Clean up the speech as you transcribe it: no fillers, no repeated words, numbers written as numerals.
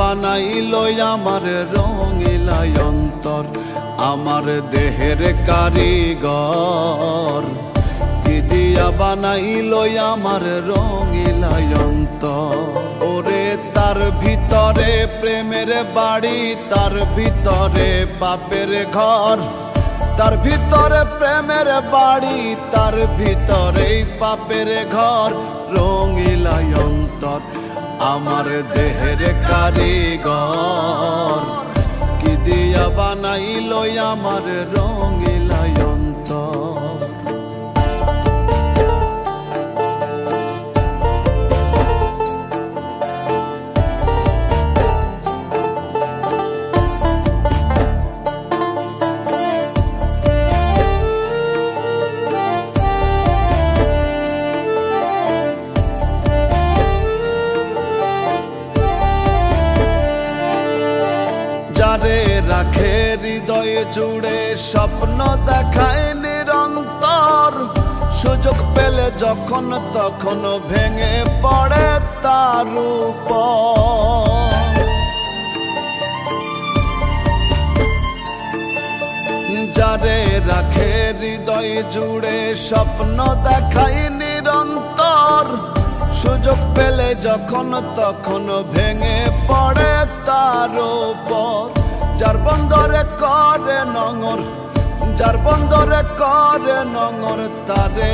বানাইল আমার রঙিলা অন্তর, আমার দেহের কারিগর। কি দিয়া বানাইল আমার রঙিলা অন্তর। ওরে তার ভিতরে প্রেমের বাড়ি, তার ভিতরে বাপের ঘর, তার ভিতরে প্রেমের বাড়ি, তার ভিতরে পাপের ঘর। রঙিলা অন্তর আমার দেহের কারিগর, কি দিয়া বানাইল আমার রঙিলা অন্তর। যারে রাখে হৃদয় জুড়ে, স্বপ্ন দেখায় নিরন্তর, সুযোগ পেলে যখন তখন ভেঙে পড়ে তার উপর। যারে রাখে হৃদয় জুড়ে, স্বপ্ন দেখায় নিরন্তর, সুযোগ পেলে যখন তখন ভেঙে পড়ে তার উপর। যার বন্দরে করে নঙর, যার বন্দরে করে নঙর, তারে